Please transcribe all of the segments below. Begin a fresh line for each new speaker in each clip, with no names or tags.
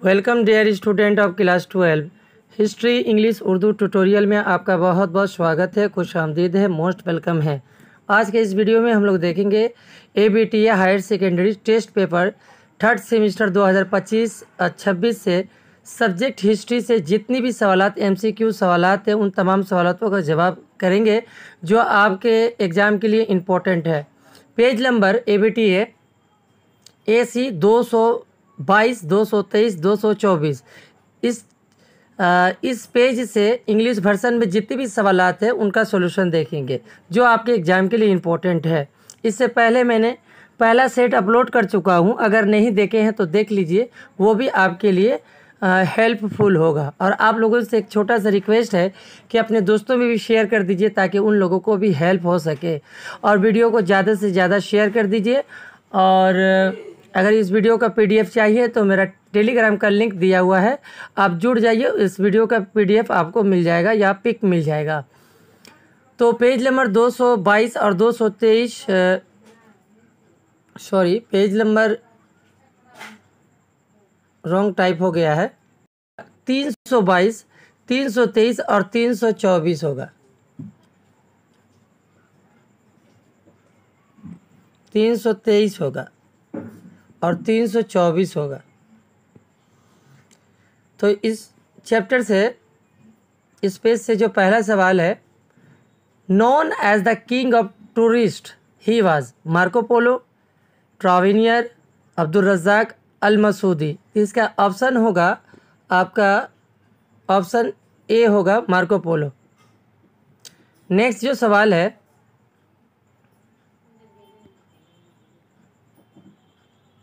Welcome dear student of class 12। History English Urdu tutorial में आपका बहुत बहुत स्वागत है, खुश आमदीद है, मोस्ट वेलकम है। आज के इस वीडियो में हम लोग देखेंगे ABTA higher secondary test paper third semester 2025-26 से सब्जेक्ट हिस्ट्री से जितनी भी सवालात MCQ सवालात हैं उन तमाम सवालों का जवाब करेंगे जो आपके एग्ज़ाम के लिए इम्पोर्टेंट है। पेज नंबर ABTA AC 222, 223, 224 इस पेज से इंग्लिश वर्जन में जितने भी सवालात हैं उनका सॉल्यूशन देखेंगे जो आपके एग्ज़ाम के लिए इम्पोर्टेंट है। इससे पहले मैंने पहला सेट अपलोड कर चुका हूं, अगर नहीं देखे हैं तो देख लीजिए, वो भी आपके लिए हेल्पफुल होगा। और आप लोगों से एक छोटा सा रिक्वेस्ट है कि अपने दोस्तों में भी शेयर कर दीजिए ताकि उन लोगों को भी हेल्प हो सके, और वीडियो को ज़्यादा से ज़्यादा शेयर कर दीजिए। और अगर इस वीडियो का PDF चाहिए तो मेरा टेलीग्राम का लिंक दिया हुआ है, आप जुड़ जाइए, इस वीडियो का PDF आपको मिल जाएगा या पिक मिल जाएगा। तो पेज नंबर 222 और 223 पेज नंबर रॉन्ग टाइप हो गया है, 322, 323 और 324 होगा। 323 होगा और 324 होगा। तो इस चैप्टर से, इस पेज से जो पहला सवाल है, known as the king of tourist he was Marco Polo, Tavernier, Abdul Razzaq, Al Masudi. इसका ऑप्शन होगा आपका ऑप्शन ए होगा मार्को पोलो। नेक्स्ट जो सवाल है,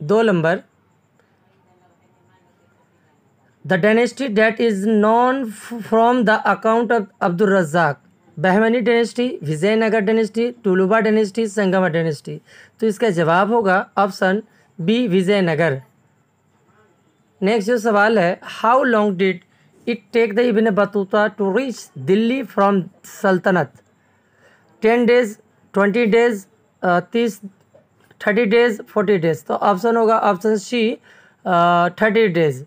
दो नंबर, the dynasty that is known from the account of Abdul Razzaq, Bahmani dynasty, Vijayanagar dynasty, Tuluva dynasty, Sangama dynasty. तो इसका जवाब होगा ऑप्शन बी, विजयनगर। नेक्स्ट जो सवाल है, how long did it take the Ibn Battuta to reach Delhi from सल्तनत? 10 days, 20 days, 30 days, 40 days। तो option होगा ऑप्शन सी, 30 days।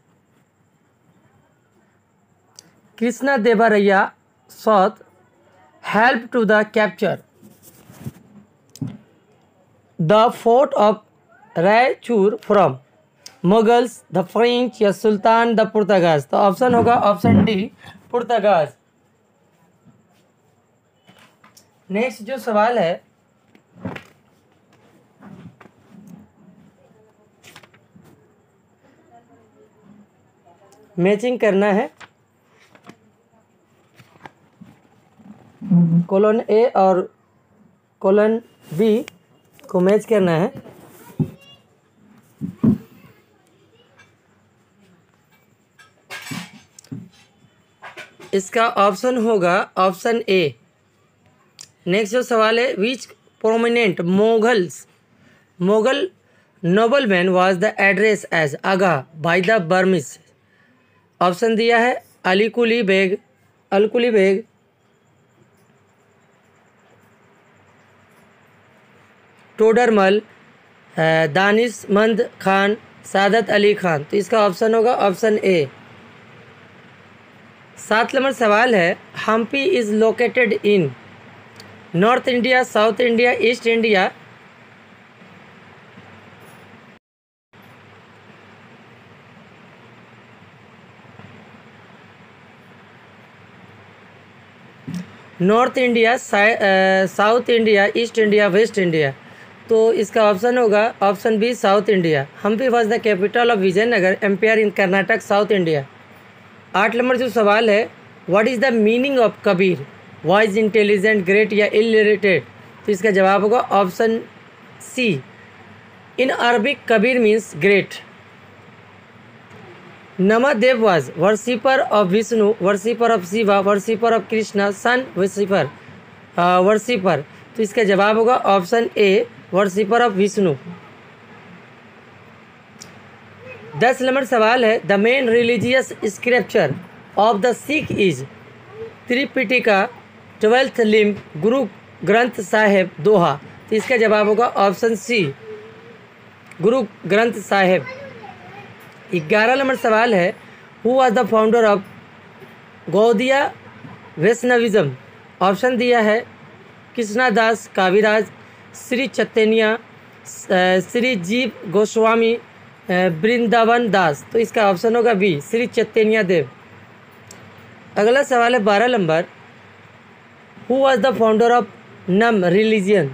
कृष्णा देवराया sought help to the capture the fort of Raichur from Mughals, the French या सुल्तान the पुर्तगाज। तो option होगा ऑप्शन डी, पुर्तगाज। नेक्स्ट जो सवाल है, मैचिंग करना है, कॉलन ए और कॉलन बी को मैच करना है। इसका ऑप्शन होगा ऑप्शन ए। नेक्स्ट जो सवाल है, which prominent Mughal nobleman was the address as Agha by the Burmese? Option दिया है अलीकुली बेग, अलकुली बेग, टोडरमल, दानिशमंद खान, सादत अली खान। तो इसका ऑप्शन होगा ऑप्शन ए। 7 नंबर सवाल है, Hampi is located in north India, south India, east India? North India, south India, east India, west India? तो इसका option होगा option B, south India. Hampi was the capital of Vijayanagar empire in Karnataka, south India. 8 number जो सवाल है, what is the meaning of Kabir? Wise, intelligent, great या illiterate? तो इसका जवाब होगा option C. In Arabic Kabir means great. Namdev was worshipper of Vishnu, worshipper of Shiva, worshipper of Krishna, sun worshipper, worshipper. तो इसका जवाब होगा option A, worshipper of Vishnu. 10 number सवाल है, the main religious scripture of the Sikh is Tripitaka, 12th limb, Guru Granth Sahib, दोहा। तो इसका जवाब होगा ऑप्शन सी, गुरु ग्रंथ साहिब। 11 नंबर सवाल है, who was the founder of Gaudiya Vaishnavism? Option दिया है कृष्णादास काविराज, श्री चैतन्य, श्री जीव गोस्वामी, वृंदावन दास। तो इसका ऑप्शन होगा बी, श्री चैतन्य देव। अगला सवाल है 12 number, who was the founder of Naam religion?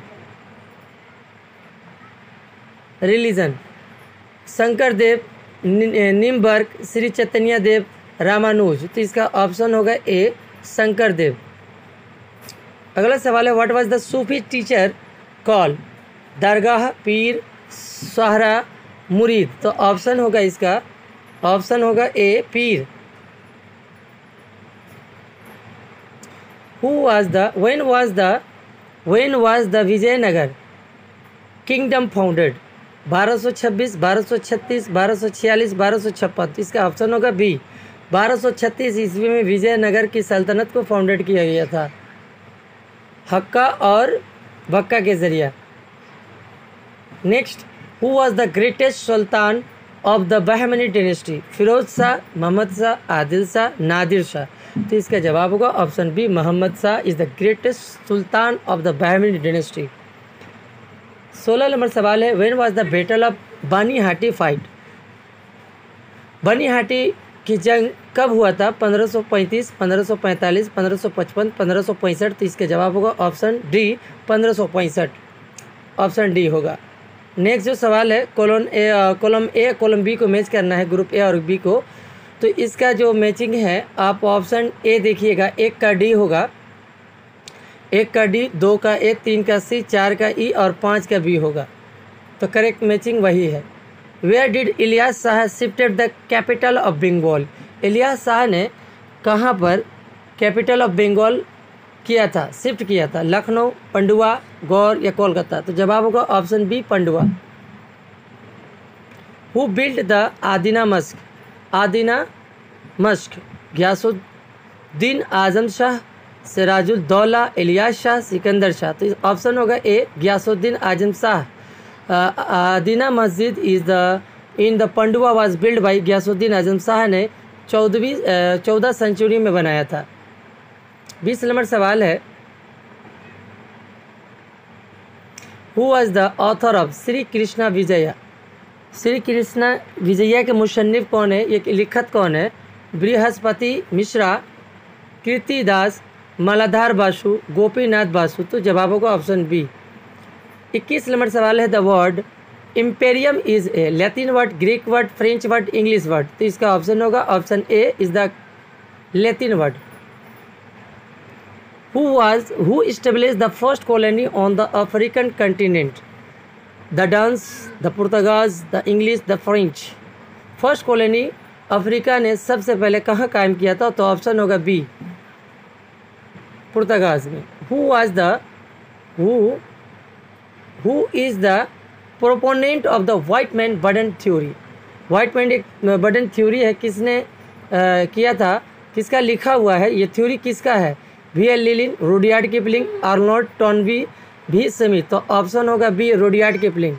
Shankar Dev, Nimbarka, Shri Chaitanya Dev, Ramanuja. तो इसका ऑप्शन होगा ए, शंकर देव। अगला सवाल है, what was the Sufi teacher call? Dargah, pir, sahra, मुरीद। तो ऑप्शन होगा इसका, ऑप्शन होगा ए, पीर। when was the Vijayanagara kingdom founded? 1226, 1236, 1246, 1256। तो इसका ऑप्शन होगा बी, 1236 ईस्वी में विजयनगर की सल्तनत को फाउंडेड किया गया था, हक्का और बक्का के ज़रिए। Next, who was the greatest sultan of the Bahmani dynasty? Firoz Shah, Mohammad Shah, Adil Shah, Nadir Shah. तो इसका जवाब होगा option B, Mohammad Shah is the greatest sultan of the Bahmani dynasty. 16 number सवाल है, when was the battle of Banihati fight? Banihati की जंग कब हुआ था? 1535, 1545, 1555, 1565। तो इसका जवाब होगा ऑप्शन डी, 1565। ऑप्शन डी होगा। नेक्स्ट जो सवाल है, कॉलम ए कॉलम बी को मैच करना है, ग्रुप ए और बी को। तो इसका जो मैचिंग है आप ऑप्शन ए देखिएगा, 1 का डी होगा, 1 का डी, 2 का ए, 3 का सी, 4 का ई और 5 का बी होगा। तो करेक्ट मैचिंग वही है। Where did Ilyas Shah shifted the capital of Bengal? Ilyas Shah ने कहाँ पर कैपिटल ऑफ बंगाल किया था, शिफ्ट किया था? लखनऊ, पंडुआ, गौर या कोलकाता? तो जवाब होगा option B, Pandua. Who build the Adina mosque? Adina mosque Ghiyasuddin Azam Shah, Sirajuddaula, Ilyas Shah, Sikandar Shah. तो ऑप्शन होगा ए, गयासुद्दीन आजम शाह। आदिना मस्जिद is the in the Pandua was build by Ghiyasuddin Azam Shah ने 14वीं सेंचुरी में बनाया था। 20 नंबर सवाल है, who was the author of Shri Krishna Vijaya? Shri Krishna Vijaya के मुसन्निफ कौन है, ये लिखत कौन है? बृहस्पति मिश्रा, कीर्तिदास, मालाधार बासु, गोपीनाथ बासु। तो जवाब होगा ऑप्शन बी। 21 नंबर सवाल है, the word imperium is a Latin word, Greek word, French word, English word? तो इसका ऑप्शन होगा option A is the Latin word. Who established the first colony on the African continent? The Danes, the Portuguese, the English, the French। First colony Africa ने सबसे पहले कहाँ कायम किया था? तो ऑप्शन होगा बी, पुर्तगाज में। Who is the proponent of the white man burden theory? White man एक बर्डन थ्योरी है, किसने किया था, किसका लिखा हुआ है, ये थ्योरी किसका है? V.L. लीलिन, रुडयार्ड किपलिंग, आर्नोल्ड टॉनबी, भी स्मिथ। तो ऑप्शन होगा बी, रुडयार्ड किपलिंग।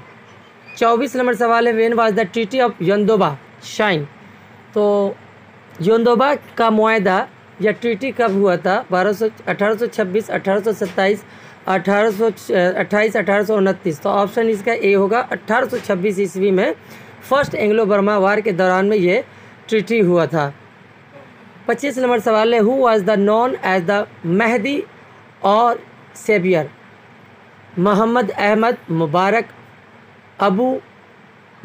24 नंबर सवाल है, when was the treaty of Yandabo sign? तो योंदोबा का मुआहदा या ट्रीटी कब हुआ था? 1826, 1827, 1828, 1829। तो ऑप्शन इसका ए होगा, 1826 ईस्वी में फर्स्ट एंग्लो बर्मा वार के दौरान में ये ट्रीटी हुआ था। 25 नंबर सवाल है, who was the known as the Mahdi और saviour? Mohammad Ahmad, Mubarak, Abu,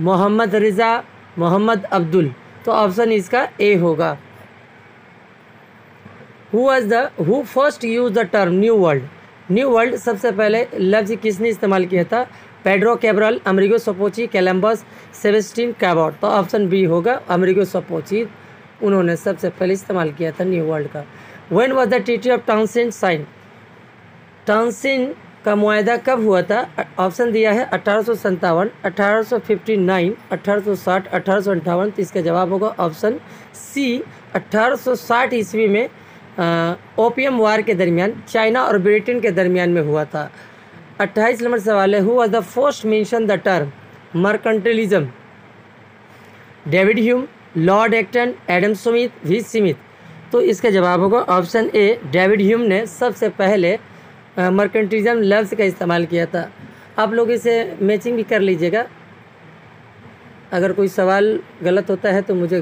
Mohammad Riza, Mohammad Abdul. तो ऑप्शन इसका ए होगा। Who first use the term new world? New world सबसे पहले लफ्ज़ किसने इस्तेमाल किया था? Pedro Cabral, Amerigo Vespucci, Columbus, Sebastian Cabot. तो ऑप्शन बी होगा, अमेरिगो सपोची, उन्होंने सबसे पहले इस्तेमाल किया था न्यू वर्ल्ड का। When was the treaty of टाउनशिंड sign? टाउनशिंड का मुआहदा कब हुआ था? ऑप्शन दिया है 1857, 1859, 1860, 1858। तो इसका जवाब होगा ऑप्शन सी, 1860 ईस्वी में ओपियम वार के दरमियान चाइना और ब्रिटेन के दरमियान में हुआ था। 28 नंबर सवाल है, who was the first mention the term mercantilism? David Hume, Lord Acton, Adam Smith, V Smith. तो इसका जवाब होगा ऑप्शन ए, डेविड ह्यूम ने सबसे पहले मर्केंटिज्म लफ्ज़ का इस्तेमाल किया था। आप लोग इसे मैचिंग भी कर लीजिएगा। अगर कोई सवाल गलत होता है तो मुझे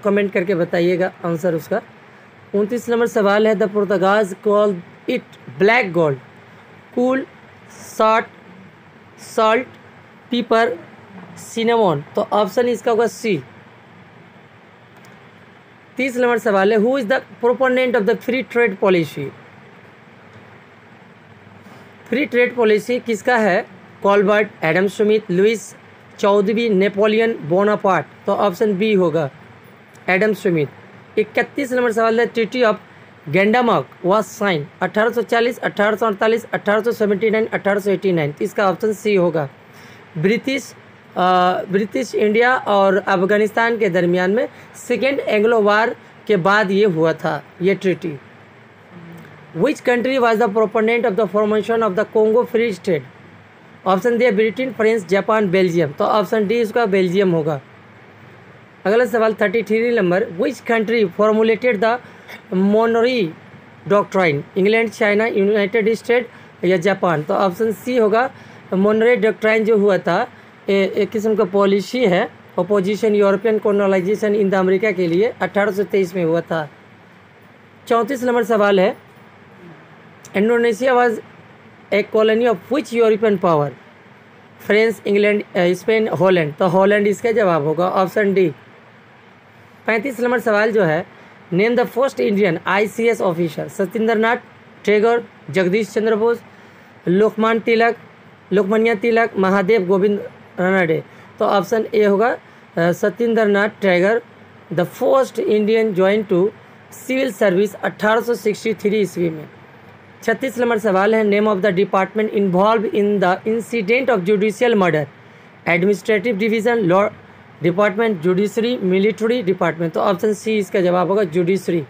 कमेंट करके बताइएगा आंसर उसका। 29 नंबर सवाल है, the Portuguese call it black gold, coal, salt, pepper, cinnamon. तो ऑप्शन इसका होगा सी। 30 नंबर सवाल है, who is the proponent of the free trade policy. Free trade policy किसका है? कॉलबर्ट, एडम स्मिथ, लुइस चौदहवीं, नेपोलियन बोनापार्ट। तो option B होगा एडम स्मिथ। 31 नंबर सवाल है, treaty of Gandamak was sign 1840, 1848, 1879, 1889। तो इसका ऑप्शन सी होगा। ब्रिटिश इंडिया और अफगानिस्तान के दरमियान में सेकेंड एंग्लो वार के बाद ये हुआ था ये treaty. Which country was the proponent of the formation of the Congo free state. Option D Britain, France, Japan, Belgium. तो ऑप्शन डी इसका बेल्जियम होगा। अगला सवाल 33 number, which country formulated the Monroe doctrine. England, China, United State या Japan. तो option C होगा। Monroe doctrine जो हुआ था एक किस्म का पॉलिसी है opposition European colonisation in the America के लिए 1823 में हुआ था। 34 नंबर सवाल है, Indonesia was a colony of which European power. France, England, Spain, Holland. तो हॉलैंड इसका जवाब होगा ऑप्शन डी। 35 नंबर सवाल जो है, name the first Indian ICS officer. Satyendra Nath Tagore, Jagadish Chandra Bose, Lokmanya Tilak, Mahadev Govind Ranade. तो ऑप्शन ए होगा Satyendra Nath Tagore, the first Indian join to civil service 1863 ईस्वी में। 36 नंबर सवाल है, name of the department involve in the incident of judicial murder. Administrative division, law department, judiciary, military department. तो option C इसका जवाब होगा जुडिशरी।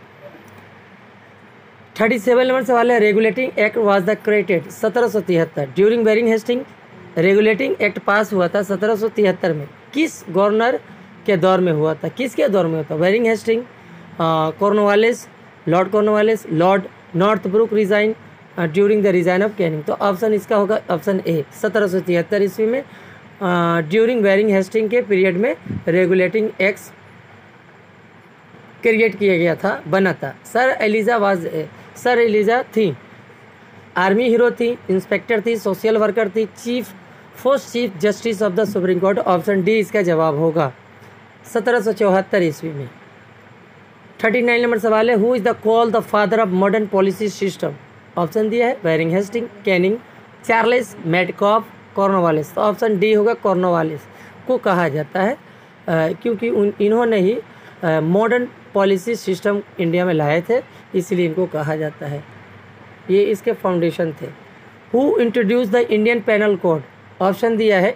37 नंबर सवाल है, regulating act was the created 1773 during Warren Hasting. Regulating act pass हुआ था 1773 में। किस गवर्नर के दौर में हुआ था? किसके दौर में हुआ था? Warren Hasting, Cornwallis, Lord Cornwallis, Lord Northbrook resign, during the resign of Canning. तो ऑप्शन इसका होगा ऑप्शन ए 1773 ईस्वी में ड्यूरिंग बेरिंग हेस्टिंग के पीरियड में रेगुलेटिंग एक्ट्स क्रिएट किया गया था, बना था। सर एलिजा थी आर्मी हीरो थी, इंस्पेक्टर थी, सोशल वर्कर थी, first chief justice of the supreme court. Option D इसका जवाब होगा 1774 ईस्वी में। 39 नंबर सवाल है, who is the call the father of modern policy system. Option दिया है Warren Hasting, Canning, Charles Metcalfe, Cornwallis. तो ऑप्शन डी होगा कॉर्नवालिस को कहा जाता है क्योंकि इन्होंने ही मॉडर्न पॉलिसी सिस्टम इंडिया में लाए थे, इसलिए इनको कहा जाता है। ये इसके फाउंडेशन थे। Who introduce the Indian penal code. Option दिया है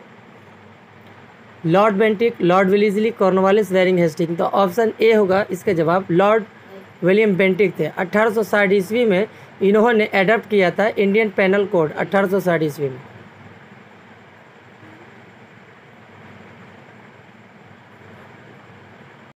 lord Bentinck, lord Wellesley, Cornwallis, Warren Hasting. तो ऑप्शन ए होगा इसका जवाब। लॉर्ड विलियम बेंटिक थे। 1860 ईस्वी में इन्होंने एडॉप्ट किया था इंडियन पेनल कोड 1860 ईस्वी में।